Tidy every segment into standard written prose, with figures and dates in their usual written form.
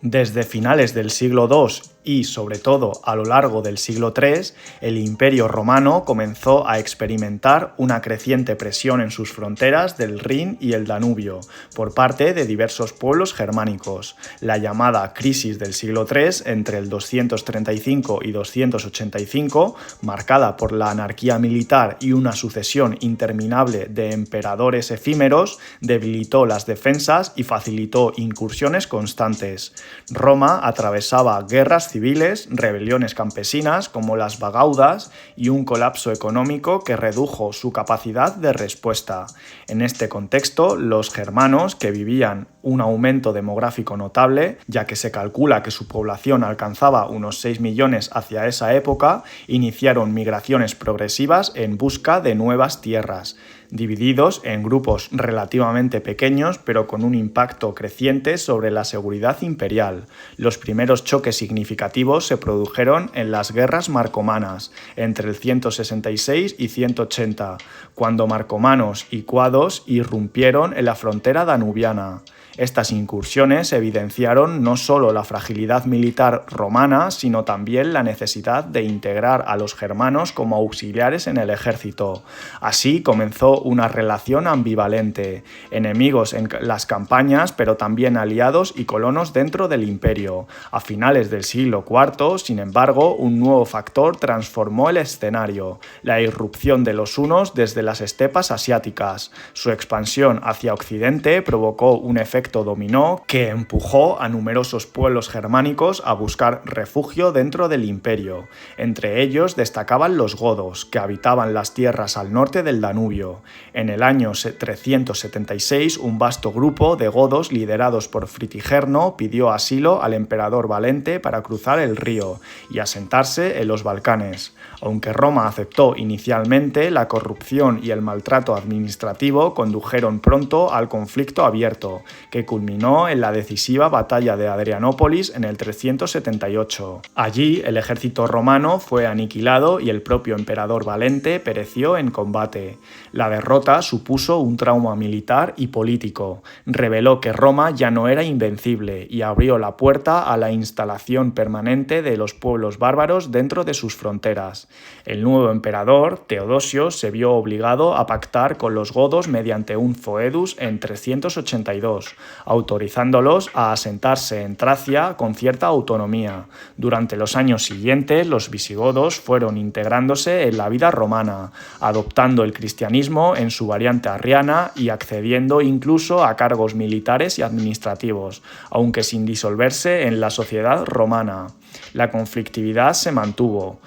Desde finales del siglo II y, sobre todo, a lo largo del siglo III, el Imperio Romano comenzó a experimentar una creciente presión en sus fronteras del Rin y el Danubio por parte de diversos pueblos germánicos. La llamada crisis del siglo III, entre el 235 y 285, marcada por la anarquía militar y una sucesión interminable de emperadores efímeros, debilitó las defensas y facilitó incursiones constantes. Roma atravesaba guerras civiles, rebeliones campesinas como las Bagaudas y un colapso económico que redujo su capacidad de respuesta. En este contexto, los germanos, que vivían un aumento demográfico notable, ya que se calcula que su población alcanzaba unos 6 millones hacia esa época, iniciaron migraciones progresivas en busca de nuevas tierras, divididos en grupos relativamente pequeños pero con un impacto creciente sobre la seguridad imperial. Los primeros choques significativos se produjeron en las guerras marcomanas, entre el 166 y 180, cuando marcomanos y cuados irrumpieron en la frontera danubiana. Estas incursiones evidenciaron no solo la fragilidad militar romana, sino también la necesidad de integrar a los germanos como auxiliares en el ejército. Así comenzó una relación ambivalente, enemigos en las campañas, pero también aliados y colonos dentro del imperio. A finales del siglo IV, sin embargo, un nuevo factor transformó el escenario: la irrupción de los hunos desde las estepas asiáticas. Su expansión hacia Occidente provocó un efecto dominó que empujó a numerosos pueblos germánicos a buscar refugio dentro del imperio. Entre ellos destacaban los godos, que habitaban las tierras al norte del Danubio. En el año 376, un vasto grupo de godos liderados por Fritigerno pidió asilo al emperador Valente para cruzar el río y asentarse en los Balcanes. Aunque Roma aceptó inicialmente, la corrupción y el maltrato administrativo condujeron pronto al conflicto abierto, que culminó en la decisiva batalla de Adrianópolis en el 378. Allí, el ejército romano fue aniquilado y el propio emperador Valente pereció en combate. La derrota supuso un trauma militar y político. Reveló que Roma ya no era invencible y abrió la puerta a la instalación permanente de los pueblos bárbaros dentro de sus fronteras. El nuevo emperador, Teodosio, se vio obligado a pactar con los godos mediante un foedus en 382, autorizándolos a asentarse en Tracia con cierta autonomía. Durante los años siguientes, los visigodos fueron integrándose en la vida romana, adoptando el cristianismo en su variante arriana y accediendo incluso a cargos militares y administrativos, aunque sin disolverse en la sociedad romana. La conflictividad se mantuvo,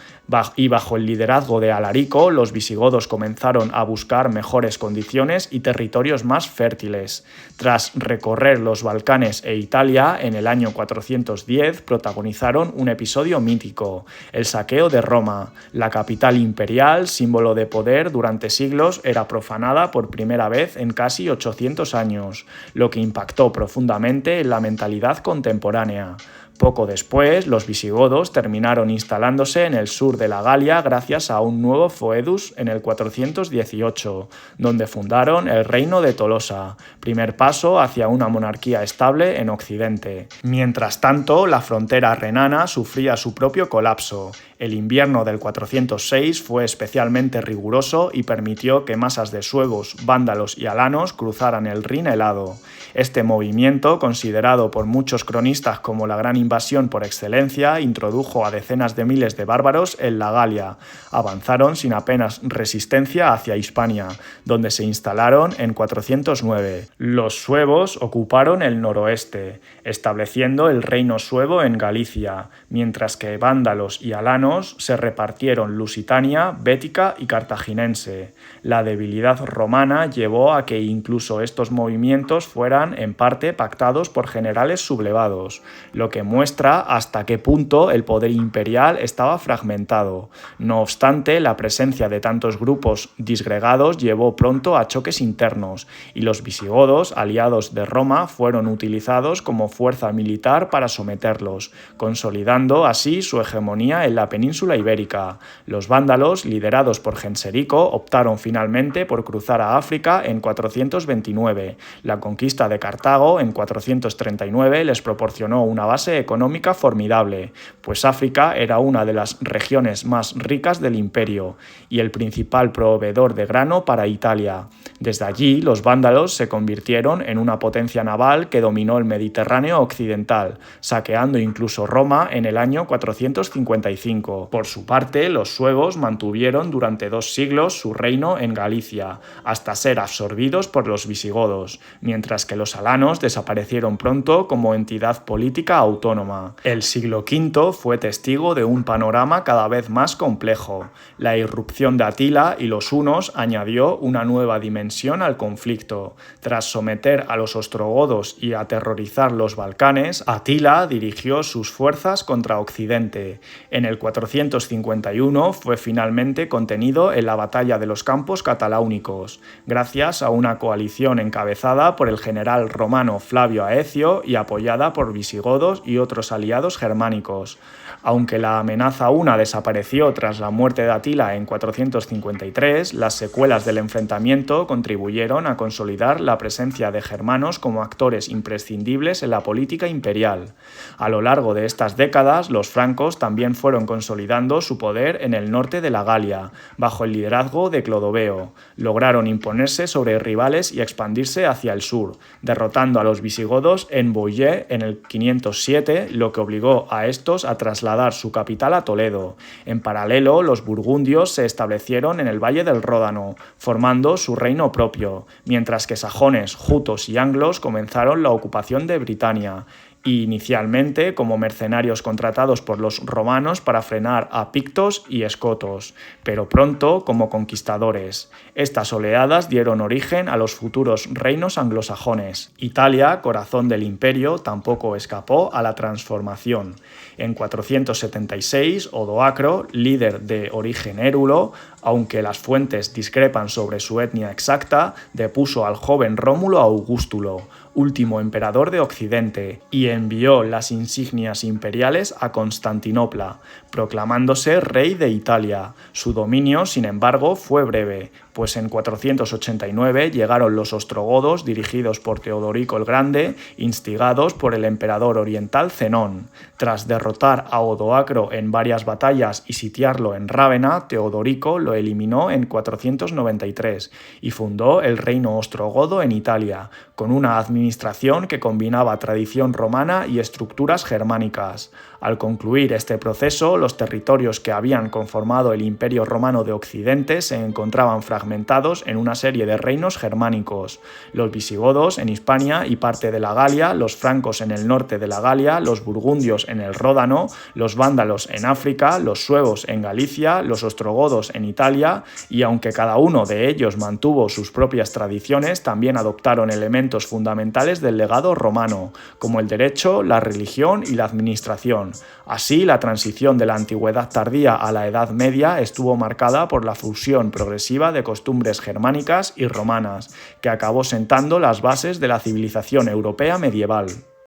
y bajo el liderazgo de Alarico, los visigodos comenzaron a buscar mejores condiciones y territorios más fértiles. Tras recorrer los Balcanes e Italia, en el año 410 protagonizaron un episodio mítico: el saqueo de Roma. La capital imperial, símbolo de poder durante siglos, era profanada por primera vez en casi 800 años, lo que impactó profundamente en la mentalidad contemporánea. Poco después, los visigodos terminaron instalándose en el sur de la Galia gracias a un nuevo foedus en el 418, donde fundaron el reino de Tolosa, primer paso hacia una monarquía estable en Occidente. Mientras tanto, la frontera renana sufría su propio colapso. El invierno del 406 fue especialmente riguroso y permitió que masas de suevos, vándalos y alanos cruzaran el Rin helado. Este movimiento, considerado por muchos cronistas como la gran invasión por excelencia, introdujo a decenas de miles de bárbaros en la Galia. Avanzaron sin apenas resistencia hacia Hispania, donde se instalaron en 409. Los suevos ocuparon el noroeste, estableciendo el reino suevo en Galicia, mientras que vándalos y alanos se repartieron Lusitania, Bética y Cartaginense. La debilidad romana llevó a que incluso estos movimientos fueran en parte pactados por generales sublevados, lo que muestra muestra hasta qué punto el poder imperial estaba fragmentado. No obstante, la presencia de tantos grupos disgregados llevó pronto a choques internos, y los visigodos, aliados de Roma, fueron utilizados como fuerza militar para someterlos, consolidando así su hegemonía en la península ibérica. Los vándalos, liderados por Genserico, optaron finalmente por cruzar a África en 429. La conquista de Cartago en 439 les proporcionó una base económica formidable, pues África era una de las regiones más ricas del imperio y el principal proveedor de grano para Italia. Desde allí, los vándalos se convirtieron en una potencia naval que dominó el Mediterráneo occidental, saqueando incluso Roma en el año 455. Por su parte, los suevos mantuvieron durante 2 siglos su reino en Galicia, hasta ser absorbidos por los visigodos, mientras que los alanos desaparecieron pronto como entidad política autónoma. El siglo V fue testigo de un panorama cada vez más complejo. La irrupción de Atila y los hunos añadió una nueva dimensión al conflicto. Tras someter a los ostrogodos y aterrorizar los Balcanes, Atila dirigió sus fuerzas contra Occidente. En el 451 fue finalmente contenido en la batalla de los Campos Cataláunicos, gracias a una coalición encabezada por el general romano Flavio Aecio y apoyada por visigodos y otros aliados germánicos. Aunque la amenaza una desapareció tras la muerte de Atila en 453, las secuelas del enfrentamiento contribuyeron a consolidar la presencia de germanos como actores imprescindibles en la política imperial. A lo largo de estas décadas, los francos también fueron consolidando su poder en el norte de la Galia, bajo el liderazgo de Clodoveo. Lograron imponerse sobre rivales y expandirse hacia el sur, derrotando a los visigodos en Boyé en el 507, lo que obligó a estos a trasladar su capital a Toledo. En paralelo, los burgundios se establecieron en el valle del Ródano, formando su reino propio, mientras que sajones, jutos y anglos comenzaron la ocupación de Britania, inicialmente como mercenarios contratados por los romanos para frenar a pictos y escotos, pero pronto como conquistadores. Estas oleadas dieron origen a los futuros reinos anglosajones. Italia, corazón del imperio, tampoco escapó a la transformación. En 476, Odoacro, líder de origen érulo, aunque las fuentes discrepan sobre su etnia exacta, depuso al joven Rómulo Augustulo, último emperador de Occidente, y envió las insignias imperiales a Constantinopla, proclamándose rey de Italia. Su dominio, sin embargo, fue breve, pues en 489 llegaron los ostrogodos dirigidos por Teodorico el Grande, instigados por el emperador oriental Zenón. Tras derrotar a Odoacro en varias batallas y sitiarlo en Rávena, Teodorico lo eliminó en 493 y fundó el reino ostrogodo en Italia, con una administración que combinaba tradición romana y estructuras germánicas. Al concluir este proceso, los territorios que habían conformado el Imperio Romano de Occidente se encontraban fragmentados en una serie de reinos germánicos: los visigodos en Hispania y parte de la Galia, los francos en el norte de la Galia, los burgundios en el Ródano, los vándalos en África, los suevos en Galicia, los ostrogodos en Italia, y aunque cada uno de ellos mantuvo sus propias tradiciones, también adoptaron elementos fundamentales del legado romano, como el derecho, la religión y la administración. Así, la transición de la antigüedad tardía a la Edad Media estuvo marcada por la fusión progresiva de costumbres germánicas y romanas, que acabó sentando las bases de la civilización europea medieval.